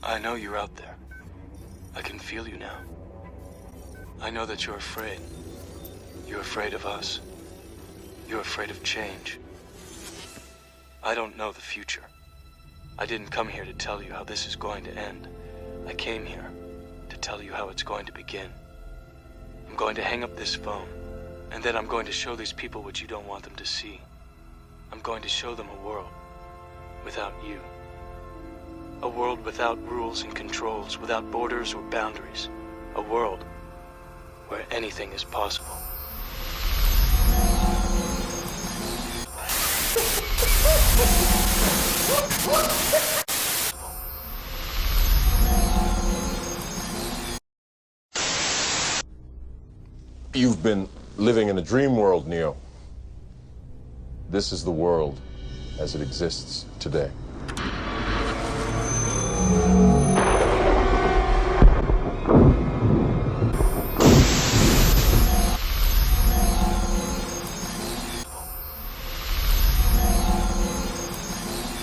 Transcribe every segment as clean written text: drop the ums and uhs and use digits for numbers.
I know you're out there. I can feel you now. I know that you're afraid. You're afraid of us. You're afraid of change. I don't know the future. I didn't come here to tell you how this is going to end. I came here to tell you how it's going to begin. I'm going to hang up this phone, and then I'm going to show these people what you don't want them to see. I'm going to show them a world without you. A world without rules and controls, without borders or boundaries. A world where anything is possible. You've been living in a dream world, Neo. This is the world as it exists today.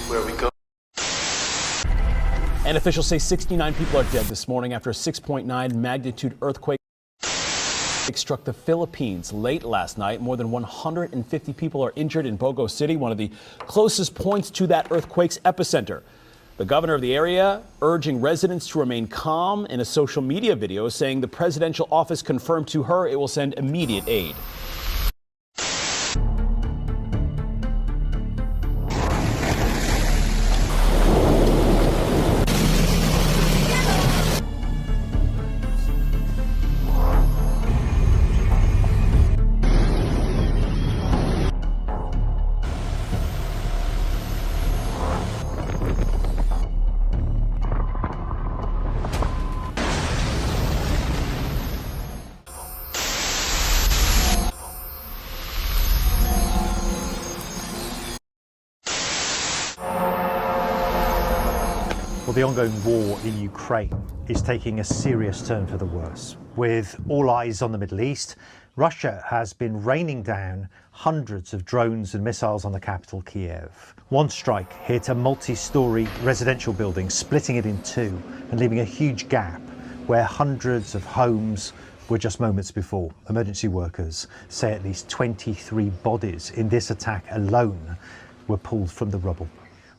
Where we go. And officials say 69 people are dead this morning after a 6.9 magnitude earthquake struck the Philippines late last night. More than 150 people are injured in Bogo City, one of the closest points to that earthquake's epicenter. The governor of the area urging residents to remain calm in a social media video, saying the presidential office confirmed to her it will send immediate aid. Well, the ongoing war in Ukraine is taking a serious turn for the worse. With all eyes on the Middle East, Russia has been raining down hundreds of drones and missiles on the capital, Kiev. One strike hit a multi-storey residential building, splitting it in two and leaving a huge gap where hundreds of homes were just moments before. Emergency workers say at least 23 bodies in this attack alone were pulled from the rubble.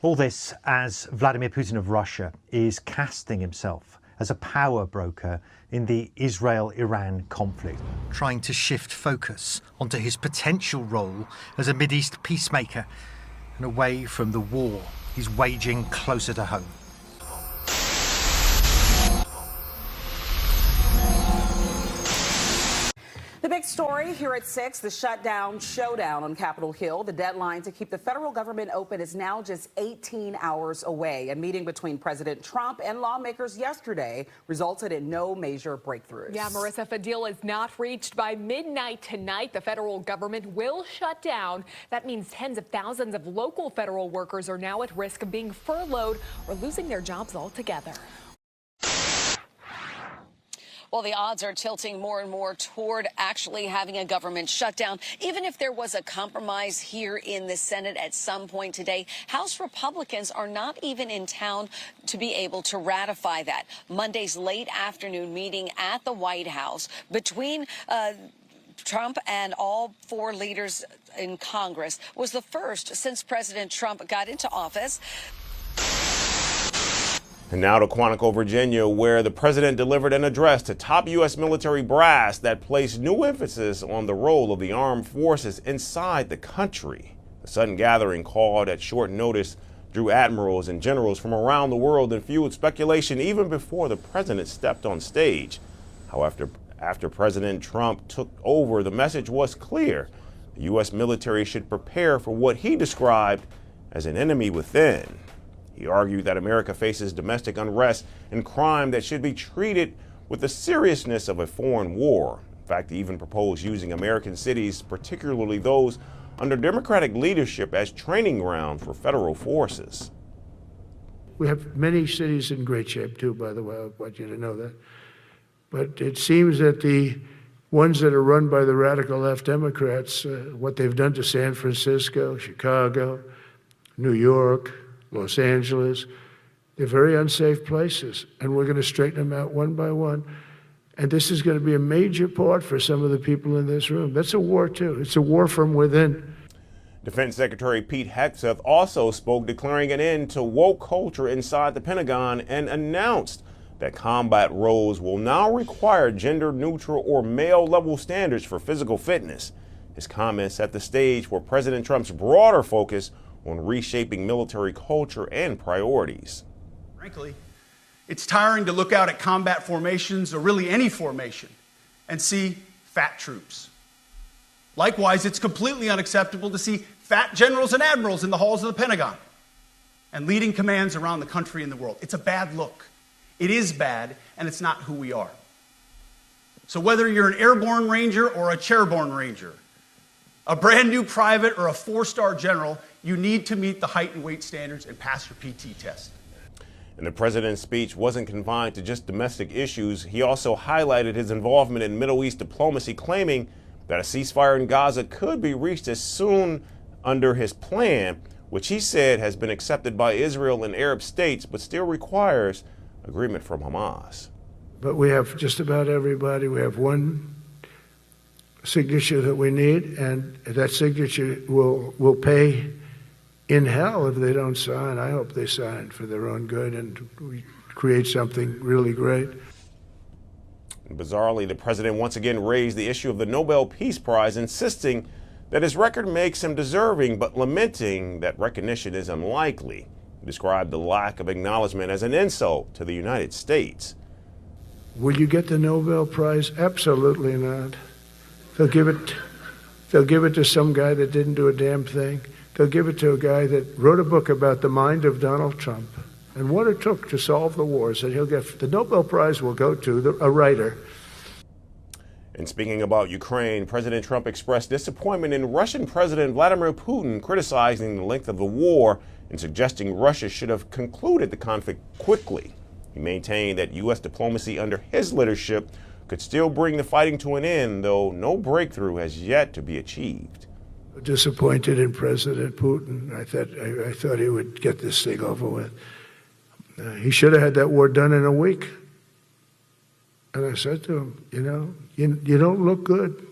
All this as Vladimir Putin of Russia is casting himself as a power broker in the Israel-Iran conflict, trying to shift focus onto his potential role as a Mideast peacemaker and away from the war he's waging closer to home. The big story here at 6, the shutdown showdown on Capitol Hill. The deadline to keep the federal government open is now just 18 hours away. A meeting between President Trump and lawmakers yesterday resulted in no major breakthroughs. Yeah, Marissa, if a deal is not reached by midnight tonight, the federal government will shut down. That means tens of thousands of local federal workers are now at risk of being furloughed or losing their jobs altogether. Well, the odds are tilting more and more toward actually having a government shutdown. Even if there was a compromise here in the Senate at some point today, House Republicans are not even in town to be able to ratify that. Monday's late afternoon meeting at the White House between Trump and all four leaders in Congress was the first since President Trump got into office. And now to Quantico, Virginia, where the president delivered an address to top U.S. military brass that placed new emphasis on the role of the armed forces inside the country. The sudden gathering, called at short notice, drew admirals and generals from around the world and fueled speculation even before the president stepped on stage. However, after President Trump took over, the message was clear. The U.S. military should prepare for what he described as an enemy within. He argued that America faces domestic unrest and crime that should be treated with the seriousness of a foreign war. In fact, he even proposed using American cities, particularly those under Democratic leadership, as training ground for federal forces. We have many cities in great shape, too, by the way. I want you to know that. But it seems that the ones that are run by the radical left Democrats, what they've done to San Francisco, Chicago, New York, Los Angeles, They're very unsafe places, and we're going to straighten them out one by one. And this is going to be a major part for some of the people in this room. That's a war, too. It's a war from within. Defense Secretary Pete Hegseth also spoke, declaring an end to woke culture inside the Pentagon, and announced that combat roles will now require gender-neutral or male-level standards for physical fitness. His comments set the stage for President Trump's broader focus on reshaping military culture and priorities. Frankly, it's tiring to look out at combat formations, or really any formation, and see fat troops. Likewise, it's completely unacceptable to see fat generals and admirals in the halls of the Pentagon and leading commands around the country and the world. It's a bad look. It is bad, and it's not who we are. So whether you're an airborne ranger or a chairborne ranger, a brand new private or a 4-star general, you need to meet the height and weight standards and pass your PT test. And the president's speech wasn't confined to just domestic issues. He also highlighted his involvement in Middle East diplomacy, claiming that a ceasefire in Gaza could be reached as soon under his plan, which he said has been accepted by Israel and Arab states, but still requires agreement from Hamas. But we have just about everybody. We have one signature that we need, and that signature will pay in hell if they don't sign. I hope they sign for their own good and we create something really great. Bizarrely, the president once again raised the issue of the Nobel Peace Prize, insisting that his record makes him deserving, but lamenting that recognition is unlikely. He described the lack of acknowledgement as an insult to the United States. Will you get the Nobel Prize? Absolutely not. They'll give it to some guy that didn't do a damn thing. They'll give it to a guy that wrote a book about the mind of Donald Trump and what it took to solve the wars. And he'll get the Nobel Prize will go to a writer. And speaking about Ukraine, President Trump expressed disappointment in Russian President Vladimir Putin, criticizing the length of the war and suggesting Russia should have concluded the conflict quickly. He maintained that U.S. diplomacy under his leadership could still bring the fighting to an end, though no breakthrough has yet to be achieved. Disappointed in President Putin. I thought he would get this thing over with. He should have had that war done in a week. And I said to him, you don't look good.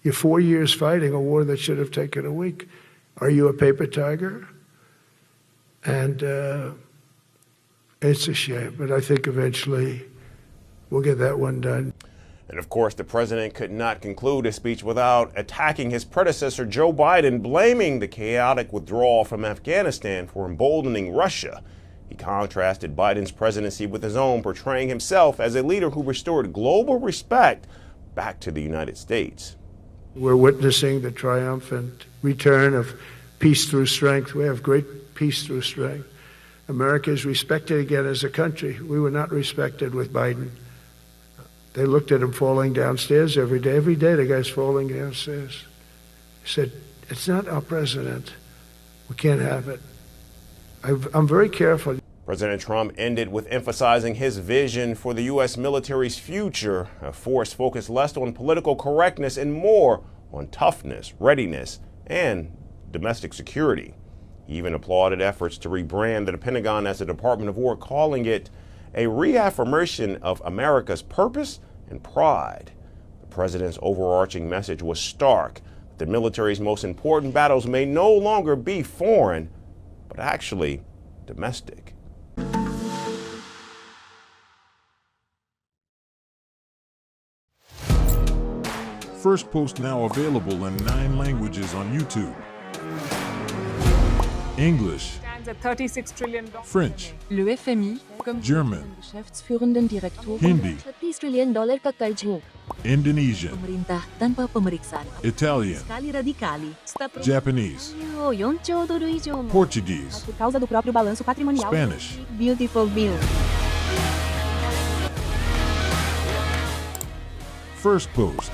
You're 4 years fighting a war that should have taken a week. Are you a paper tiger? And it's a shame, but I think eventually we'll get that one done. And of course, the president could not conclude his speech without attacking his predecessor, Joe Biden, blaming the chaotic withdrawal from Afghanistan for emboldening Russia. He contrasted Biden's presidency with his own, portraying himself as a leader who restored global respect back to the United States. We're witnessing the triumphant return of peace through strength. We have great peace through strength. America is respected again as a country. We were not respected with Biden. They looked at him falling downstairs every day. Every day the guy's falling downstairs. He said, it's not our president. We can't have it. I'm very careful. President Trump ended with emphasizing his vision for the U.S. military's future, a force focused less on political correctness and more on toughness, readiness, and domestic security. He even applauded efforts to rebrand the Pentagon as a Department of War, calling it a reaffirmation of America's purpose and pride. The president's overarching message was stark. The military's most important battles may no longer be foreign, but actually domestic. First Post now available in 9 languages on YouTube. English, $36 trillion. French, Le FMI, German, Geschäftsführenden Direktor, Hindi, $30 trillion kakaljo. Indonesian, Pemerintah tanpa pemeriksaan. Italian, Sekali radikali. Japanese, 4 兆ドル以上も Portuguese, por causa do próprio balanço patrimonial. Spanish. Beautiful bill. First Post.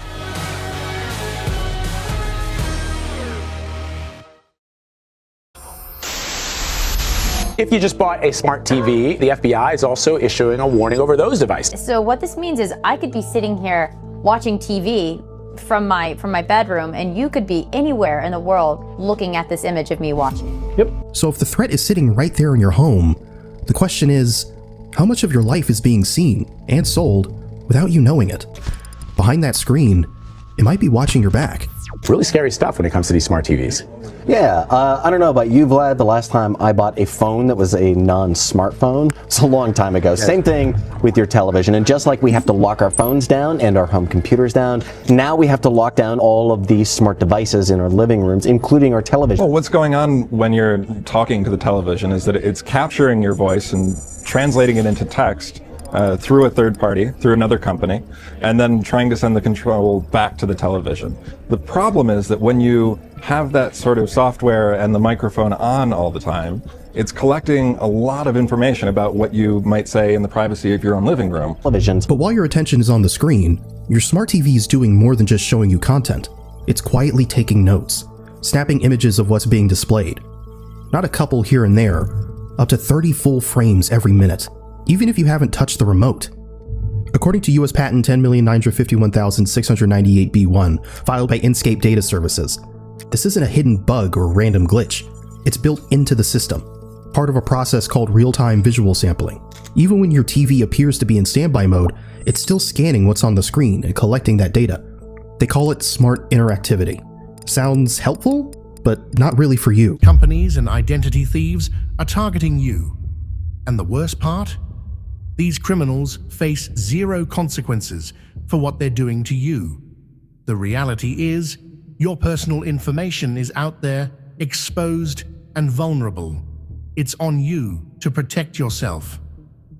If you just bought a smart TV, the FBI is also issuing a warning over those devices. So what this means is I could be sitting here watching TV from my bedroom, and you could be anywhere in the world looking at this image of me watching. Yep. So if the threat is sitting right there in your home, The question is, how much of your life is being seen and sold without you knowing it? Behind that screen, it might be watching your back. Really scary stuff when it comes to these smart TVs. Yeah, I don't know about you, Vlad. The last time I bought a phone that was a non-smartphone, it's a long time ago. Same thing with your television. And just like we have to lock our phones down and our home computers down, now we have to lock down all of these smart devices in our living rooms, including our television. Well, what's going on when you're talking to the television is that it's capturing your voice and translating it into text through a third party, through another company, and then trying to send the control back to the television. The problem is that when you have that sort of software and the microphone on all the time, it's collecting a lot of information about what you might say in the privacy of your own living room. But while your attention is on the screen, your smart TV is doing more than just showing you content. It's quietly taking notes, snapping images of what's being displayed. Not a couple here and there, up to 30 full frames every minute, even if you haven't touched the remote. According to US Patent 10,951,698b1, filed by Inscape Data Services, this isn't a hidden bug or random glitch. It's built into the system, part of a process called real-time visual sampling. Even when your TV appears to be in standby mode, it's still scanning what's on the screen and collecting that data. They call it smart interactivity. Sounds helpful, but not really for you. Companies and identity thieves are targeting you. And the worst part? These criminals face zero consequences for what they're doing to you. The reality is, your personal information is out there, exposed and vulnerable. It's on you to protect yourself.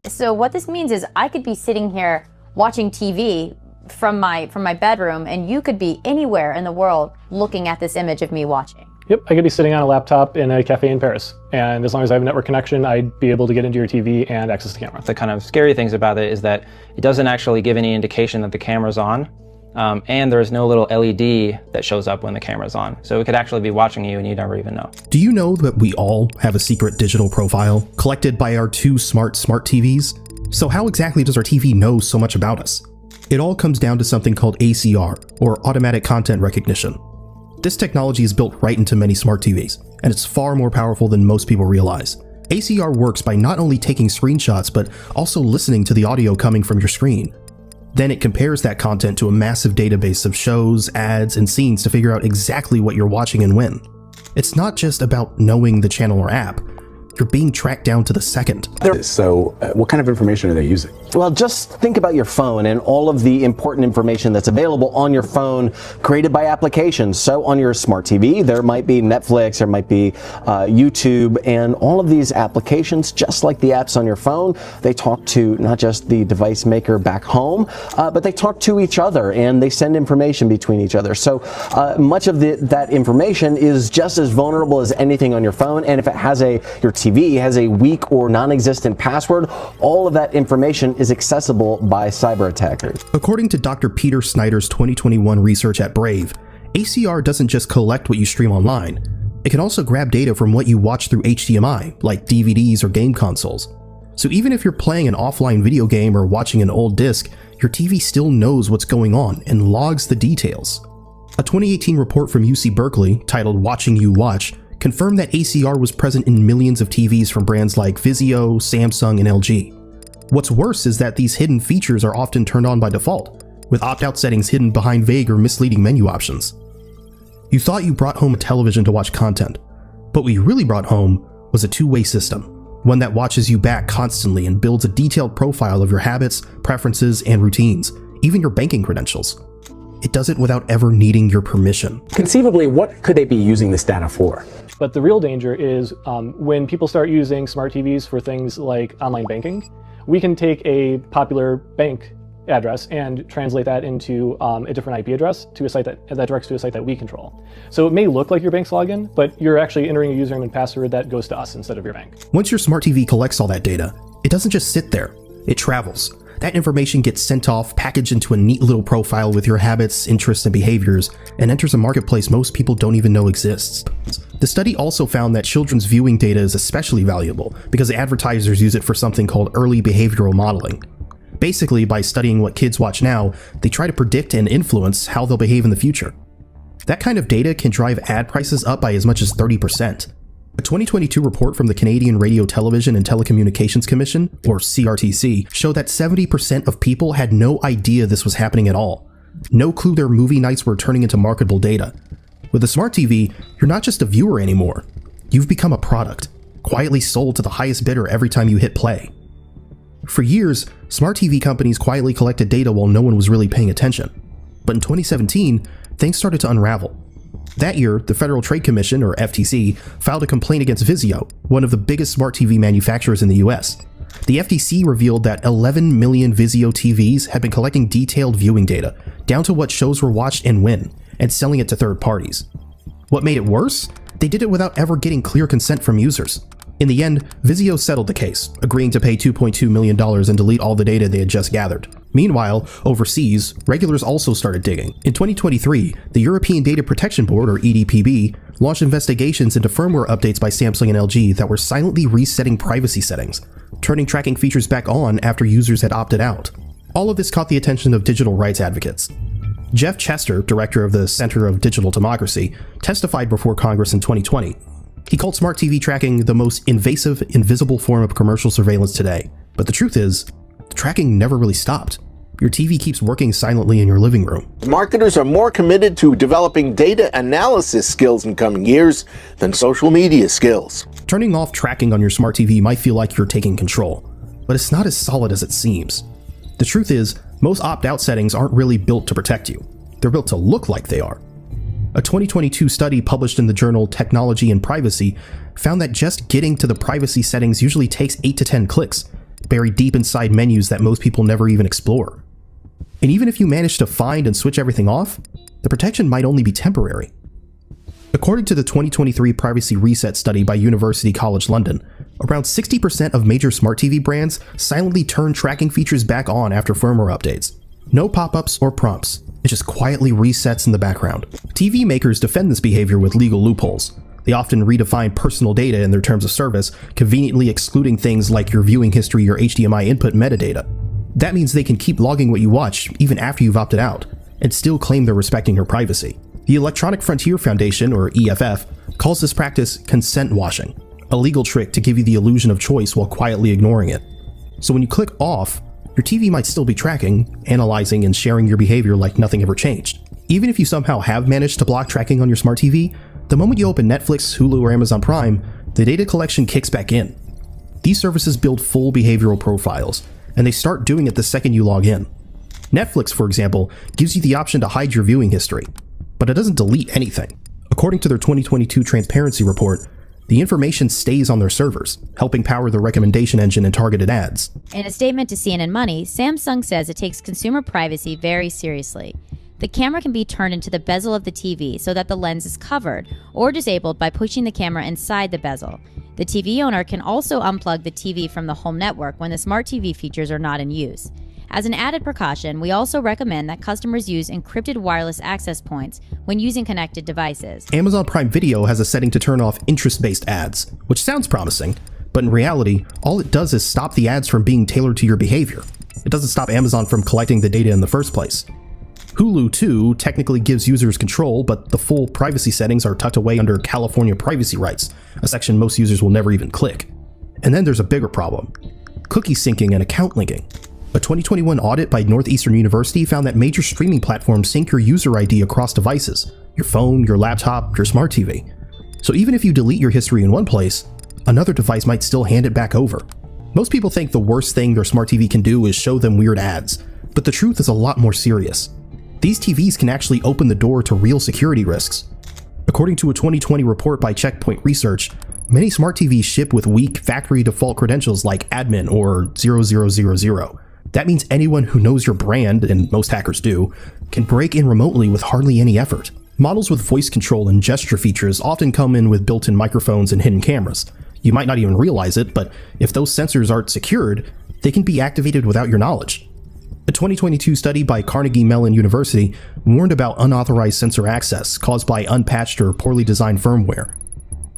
So what this means is I could be sitting here watching TV from my bedroom, and you could be anywhere in the world looking at this image of me watching. Yep, I could be sitting on a laptop in a cafe in Paris, and as long as I have a network connection, I'd be able to get into your TV and access the camera. The kind of scary things about it is that it doesn't actually give any indication that the camera's on, and there's no little LED that shows up when the camera's on. So it could actually be watching you and you never even know. Do you know that we all have a secret digital profile collected by our two smart TVs? So how exactly does our TV know so much about us? It all comes down to something called ACR, or automatic content recognition. This technology is built right into many smart TVs, and it's far more powerful than most people realize. ACR works by not only taking screenshots, but also listening to the audio coming from your screen. Then it compares that content to a massive database of shows, ads, and scenes to figure out exactly what you're watching and when. It's not just about knowing the channel or app. You're being tracked down to the second. So what kind of information are they using? Well, just think about your phone and all of the important information that's available on your phone created by applications. So on your smart TV, there might be Netflix, there might be YouTube, and all of these applications, just like the apps on your phone, they talk to not just the device maker back home, but they talk to each other and they send information between each other. So much of that information is just as vulnerable as anything on your phone, and if it has your TV has a weak or non-existent password, all of that information is accessible by cyber attackers. According to Dr. Peter Snyder's 2021 research at Brave, ACR doesn't just collect what you stream online. It can also grab data from what you watch through HDMI, like DVDs or game consoles. So even if you're playing an offline video game or watching an old disc, your TV still knows what's going on and logs the details. A 2018 report from UC Berkeley, titled Watching You Watch, confirmed that ACR was present in millions of TVs from brands like Vizio, Samsung, and LG. What's worse is that these hidden features are often turned on by default, with opt-out settings hidden behind vague or misleading menu options. You thought you brought home a television to watch content, but what you really brought home was a two-way system, one that watches you back constantly and builds a detailed profile of your habits, preferences, and routines, even your banking credentials. It does it without ever needing your permission. Conceivably, what could they be using this data for? But the real danger is when people start using smart TVs for things like online banking, we can take a popular bank address and translate that into a different IP address to a site that directs to a site that we control. So it may look like your bank's login, but you're actually entering a username and password that goes to us instead of your bank. Once your smart TV collects all that data, it doesn't just sit there, it travels. That information gets sent off, packaged into a neat little profile with your habits, interests, and behaviors, and enters a marketplace most people don't even know exists. The study also found that children's viewing data is especially valuable because advertisers use it for something called early behavioral modeling. Basically, by studying what kids watch now, they try to predict and influence how they'll behave in the future. That kind of data can drive ad prices up by as much as 30%. A 2022 report from the Canadian Radio, Television and Telecommunications Commission, or CRTC, showed that 70% of people had no idea this was happening at all. No clue their movie nights were turning into marketable data. With a smart TV, you're not just a viewer anymore. You've become a product, quietly sold to the highest bidder every time you hit play. For years, smart TV companies quietly collected data while no one was really paying attention. But in 2017, things started to unravel. That year, the Federal Trade Commission, or FTC, filed a complaint against Vizio, one of the biggest smart TV manufacturers in the US. The FTC revealed that 11 million Vizio TVs had been collecting detailed viewing data, down to what shows were watched and when, and selling it to third parties. What made it worse? They did it without ever getting clear consent from users. In the end, Vizio settled the case, agreeing to pay $2.2 million and delete all the data they had just gathered. Meanwhile, overseas, regulators also started digging. In 2023, the European Data Protection Board, or EDPB, launched investigations into firmware updates by Samsung and LG that were silently resetting privacy settings, turning tracking features back on after users had opted out. All of this caught the attention of digital rights advocates. Jeff Chester, director of the Center of Digital Democracy, testified before Congress in 2020. He called smart TV tracking the most invasive, invisible form of commercial surveillance today. But the truth is, the tracking never really stopped. Your TV keeps working silently in your living room. Marketers are more committed to developing data analysis skills in coming years than social media skills. Turning off tracking on your smart TV might feel like you're taking control, but it's not as solid as it seems. The truth is, most opt-out settings aren't really built to protect you. They're built to look like they are. A 2022 study published in the journal Technology and Privacy found that just getting to the privacy settings usually takes 8 to 10 clicks, buried deep inside menus that most people never even explore. And even if you manage to find and switch everything off, the protection might only be temporary. According to the 2023 Privacy Reset study by University College London, around 60% of major smart TV brands silently turn tracking features back on after firmware updates. No pop-ups or prompts. It just quietly resets in the background. TV makers defend this behavior with legal loopholes. They often redefine personal data in their terms of service, conveniently excluding things like your viewing history or HDMI input metadata. That means they can keep logging what you watch even after you've opted out, and still claim they're respecting your privacy. The Electronic Frontier Foundation, or EFF, calls this practice consent washing, a legal trick to give you the illusion of choice while quietly ignoring it. So when you click off, your TV might still be tracking, analyzing, and sharing your behavior like nothing ever changed. Even if you somehow have managed to block tracking on your smart TV, the moment you open Netflix, Hulu, or Amazon Prime, the data collection kicks back in. These services build full behavioral profiles, and they start doing it the second you log in. Netflix, for example, gives you the option to hide your viewing history, but it doesn't delete anything. According to their 2022 transparency report, the information stays on their servers, helping power the recommendation engine and targeted ads. In a statement to CNN Money, Samsung says it takes consumer privacy very seriously. The camera can be turned into the bezel of the TV so that the lens is covered or disabled by pushing the camera inside the bezel. The TV owner can also unplug the TV from the home network when the smart TV features are not in use. As an added precaution, we also recommend that customers use encrypted wireless access points when using connected devices. Amazon Prime Video has a setting to turn off interest-based ads, which sounds promising, but in reality, all it does is stop the ads from being tailored to your behavior. It doesn't stop Amazon from collecting the data in the first place. Hulu, too, technically gives users control, but the full privacy settings are tucked away under California privacy rights, a section most users will never even click. And then there's a bigger problem: cookie syncing and account linking. A 2021 audit by Northeastern University found that major streaming platforms sync your user ID across devices: your phone, your laptop, your smart TV. So even if you delete your history in one place, another device might still hand it back over. Most people think the worst thing their smart TV can do is show them weird ads, but the truth is a lot more serious. These TVs can actually open the door to real security risks. According to a 2020 report by Checkpoint Research, many smart TVs ship with weak factory default credentials like admin or 0000. That means anyone who knows your brand, and most hackers do, can break in remotely with hardly any effort. Models with voice control and gesture features often come in with built-in microphones and hidden cameras. You might not even realize it, but if those sensors aren't secured, they can be activated without your knowledge. A 2022 study by Carnegie Mellon University warned about unauthorized sensor access caused by unpatched or poorly designed firmware.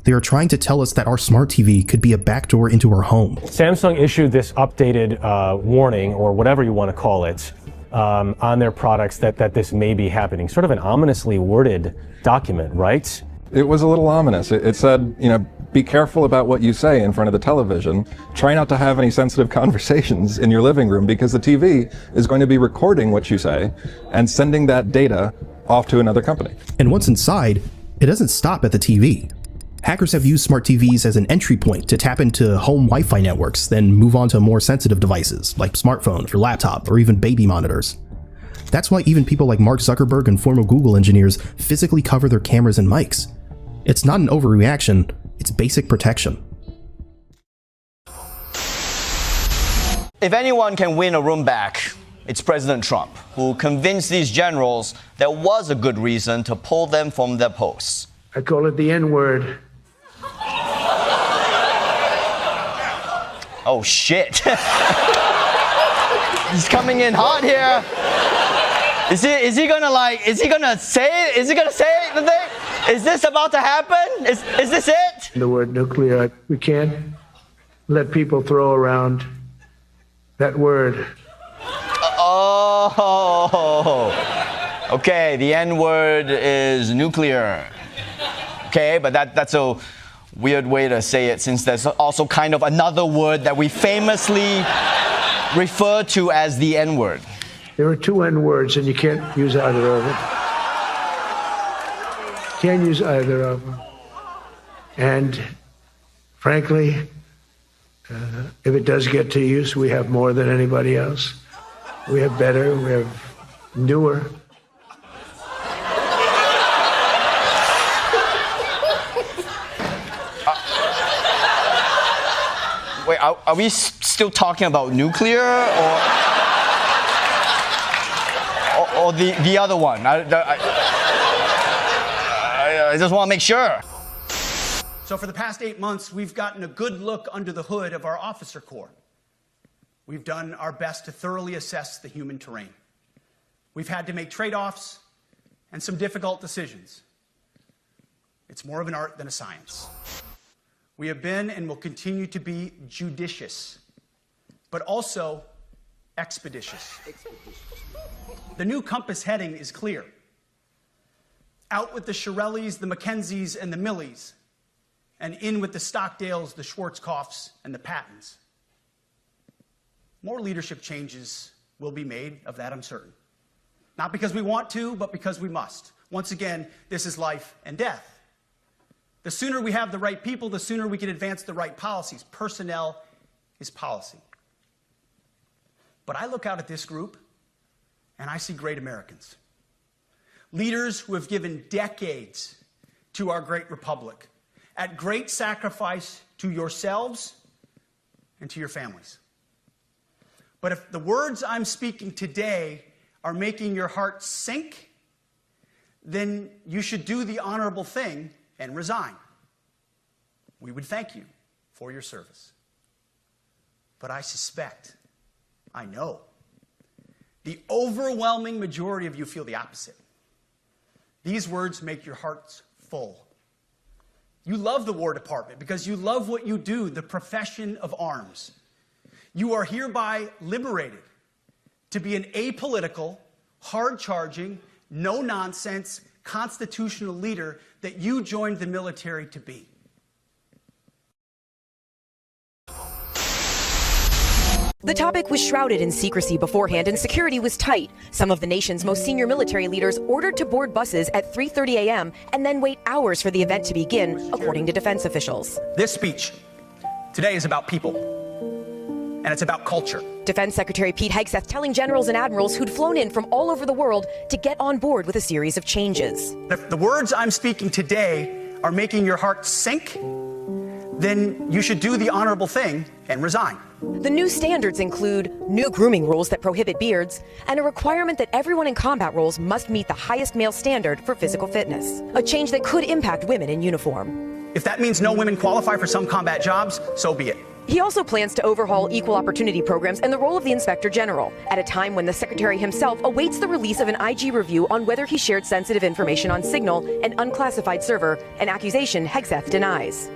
They are trying to tell us that our smart TV could be a backdoor into our home. Samsung issued this updated warning, or whatever you want to call it, on their products that this may be happening. Sort of an ominously worded document, right? It was a little ominous. It said, be careful about what you say in front of the television. Try not to have any sensitive conversations in your living room, because the TV is going to be recording what you say and sending that data off to another company. And once inside, it doesn't stop at the TV. Hackers have used smart TVs as an entry point to tap into home Wi-Fi networks, then move on to more sensitive devices like smartphones or laptop or even baby monitors. That's why even people like Mark Zuckerberg and former Google engineers physically cover their cameras and mics. It's not an overreaction, it's basic protection. If anyone can win a room back, it's President Trump, who convinced these generals there was a good reason to pull them from their posts. I call it the N-word. Oh shit. He's coming in hot here. Is he gonna say the thing? Is this about to happen? Is this it? The word nuclear, we can't let people throw around that word. Oh, okay, the N-word is nuclear. Okay, but that's a weird way to say it, since there's also kind of another word that we famously refer to as the N-word. There are two N-words, and you can't use either of them. Can't use either of them. And frankly, if it does get to use, we have more than anybody else. We have better, we have newer. Wait, are we still talking about nuclear or the other one? I just want to make sure. So for the past 8 months, we've gotten a good look under the hood of our officer corps. We've done our best to thoroughly assess the human terrain. We've had to make trade-offs and some difficult decisions. It's more of an art than a science. We have been and will continue to be judicious, but also expeditious. The new compass heading is clear. Out with the Shirellis, the Mackenzies, and the Millies, and in with the Stockdales, the Schwarzkopfs, and the Pattons. More leadership changes will be made, of that I'm certain. Not because we want to, but because we must. Once again, this is life and death. The sooner we have the right people, the sooner we can advance the right policies. Personnel is policy. But I look out at this group, and I see great Americans. Leaders who have given decades to our great republic, at great sacrifice to yourselves and to your families. But if the words I'm speaking today are making your heart sink, then you should do the honorable thing and resign. We would thank you for your service. But I suspect, I know, the overwhelming majority of you feel the opposite. These words make your hearts full. You love the War Department because you love what you do, the profession of arms. You are hereby liberated to be an apolitical, hard-charging, no-nonsense, constitutional leader that you joined the military to be. The topic was shrouded in secrecy beforehand and security was tight. Some of the nation's most senior military leaders ordered to board buses at 3:30 a.m. and then wait hours for the event to begin, according to defense officials. This speech today is about people, and it's about culture. Defense Secretary Pete Hegseth telling generals and admirals who'd flown in from all over the world to get on board with a series of changes. If the words I'm speaking today are making your heart sink, then you should do the honorable thing and resign. The new standards include new grooming rules that prohibit beards and a requirement that everyone in combat roles must meet the highest male standard for physical fitness, a change that could impact women in uniform. If that means no women qualify for some combat jobs, so be it. He also plans to overhaul equal opportunity programs and the role of the Inspector General at a time when the Secretary himself awaits the release of an IG review on whether he shared sensitive information on Signal, an unclassified server, an accusation Hegseth denies.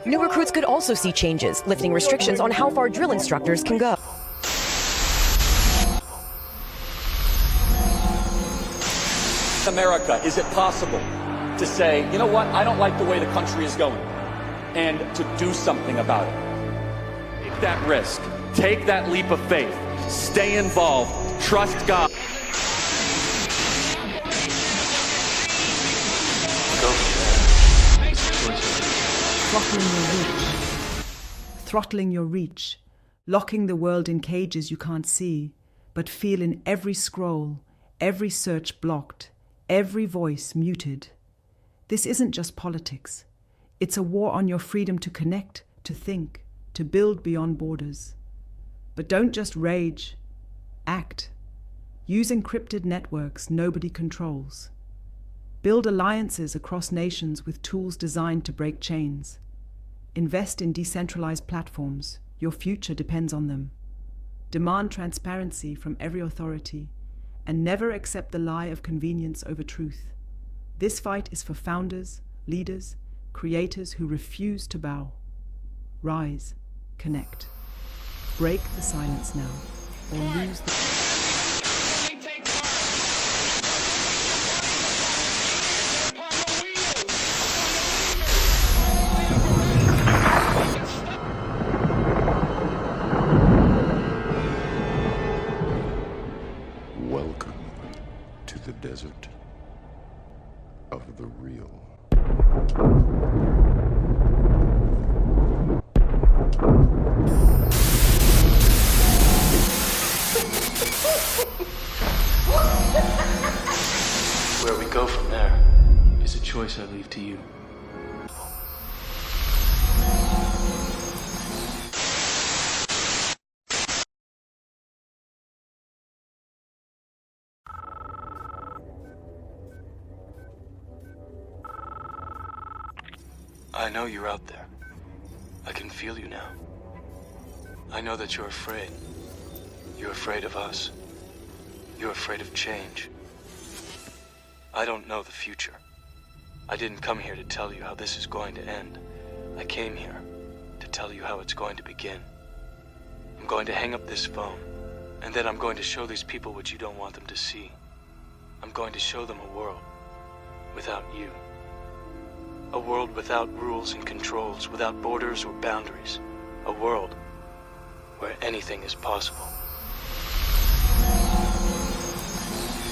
New recruits could also see changes, lifting restrictions on how far drill instructors can go. America, is it possible to say, you know what, I don't like the way the country is going. and to do something about it. Take that risk. Take that leap of faith. Stay involved. Trust God. Throttling your reach, locking the world in cages you can't see, but feel in every scroll, every search blocked, every voice muted. This isn't just politics. It's a war on your freedom to connect, to think, to build beyond borders. But don't just rage, act. Use encrypted networks nobody controls. Build alliances across nations with tools designed to break chains. Invest in decentralized platforms. Your future depends on them. Demand transparency from every authority, and never accept the lie of convenience over truth. This fight is for founders, leaders, creators who refuse to bow. Rise, connect. Break the silence now, or lose the... Welcome to the desert of the real. Where we go from there is a choice I leave to you. I know you're out there. I can feel you now. I know that you're afraid. You're afraid of us. You're afraid of change. I don't know the future. I didn't come here to tell you how this is going to end. I came here to tell you how it's going to begin. I'm going to hang up this phone, and then I'm going to show these people what you don't want them to see. I'm going to show them a world without you. A world without rules and controls, without borders or boundaries. A world where anything is possible.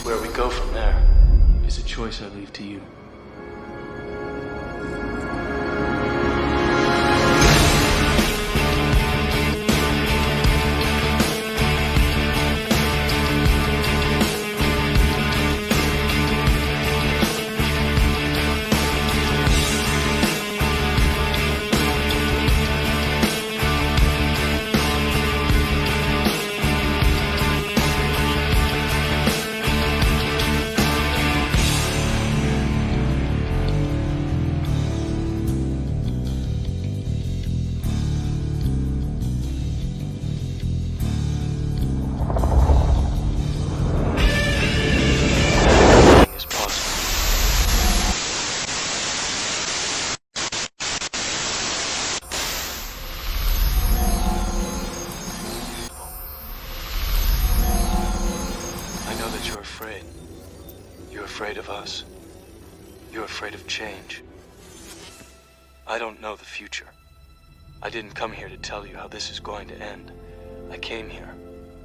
Where we go from there is a choice I leave to you. You're afraid of us. You're afraid of change. I don't know the future. I didn't come here to tell you how this is going to end. I came here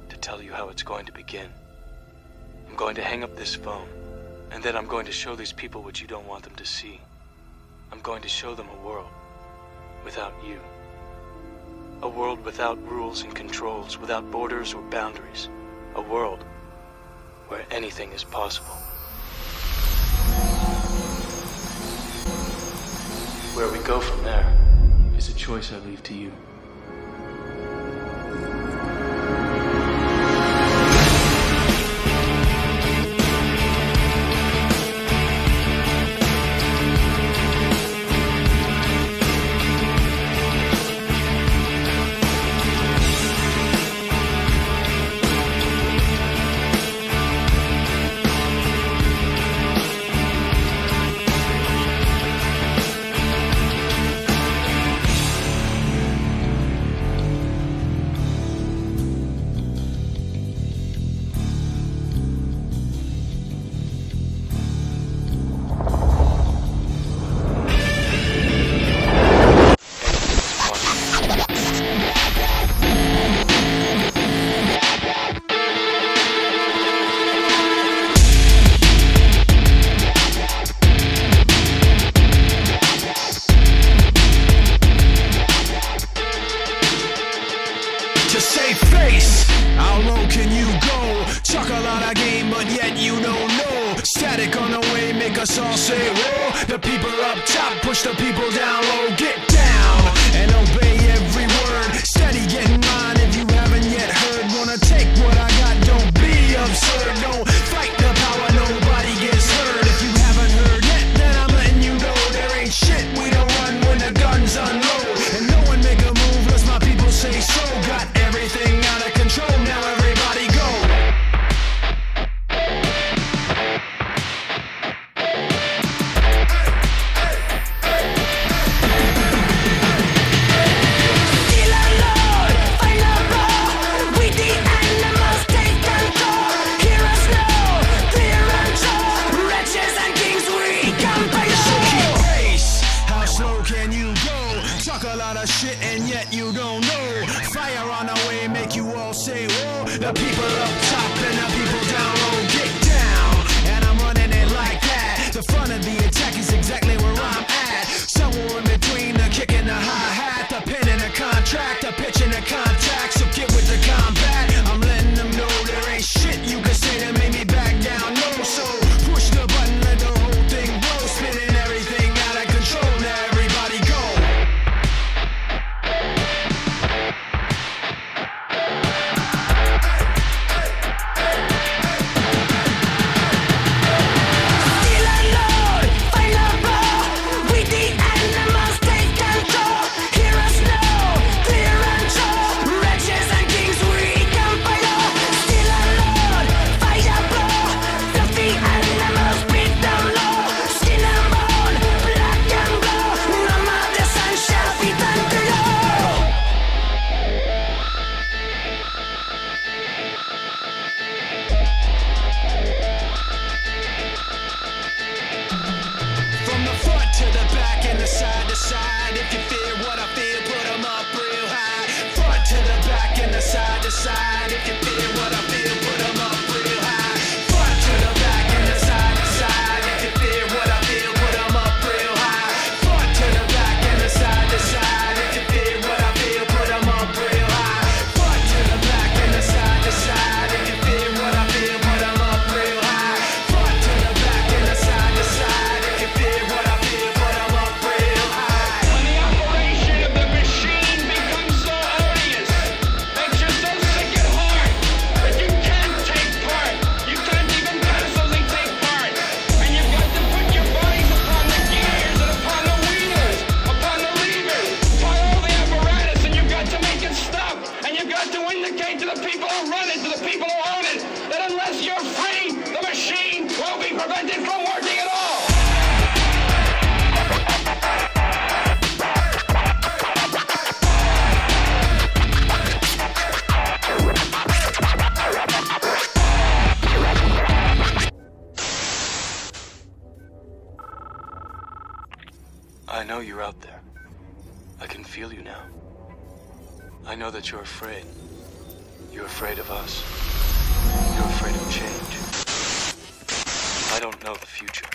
to tell you how it's going to begin. I'm going to hang up this phone, and then I'm going to show these people what you don't want them to see. I'm going to show them a world without you. A world without rules and controls, without borders or boundaries. A world where anything is possible. Where we go from there is a choice I leave to you. top, push the people down low. Get down and obey every word. Steady getting mine if you haven't yet heard. Wanna take what I got, don't be absurd. Don't fight the power, nobody gets hurt. If you haven't heard yet, then I'm letting you know there ain't shit we don't run when the guns unload. And no one make a move unless my people say so. Got everything out of control, now everybody go. Shit and yet you don't know. Fire on the way, make you all say whoa. The people up top and the people down low. Get down, and I'm running it like that. The front of the attack is exactly where I'm at. Somewhere in between the kick and the hi-hat, the pin and the contract, the pitch and the contact. So get with the combat. I'm letting them know there ain't shit you can say to make me back down. No, so push the button, let the whole thing blow. Spinning everything out of control. Now everybody go. Side to side, if you feel what I feel, put them up real high. Front to the back and the side to side, if you feel what I feel, put them up real high. Front to the back and the side to side, if you feel what I feel, put them up real high. Front to the back and the side to side, if you feel what I feel, put them up real high. Front to the back and the side to side, if you feel what I feel, put them up real high. When the operation of the machine becomes so odious, makes you so sick at heart that you can't take part. You can't even passively take part. And you've got to put your bodies upon the gears and upon the wheels, upon the levers, upon all the apparatus, and you've got to make it stop. And you've got to indicate to the people who run it, to the people who own it, that unless you're free, the machine will be prevented from working at all. I know you're out there. I can feel you now. I know that you're afraid. You're afraid of us. You're afraid of change. I don't know the future.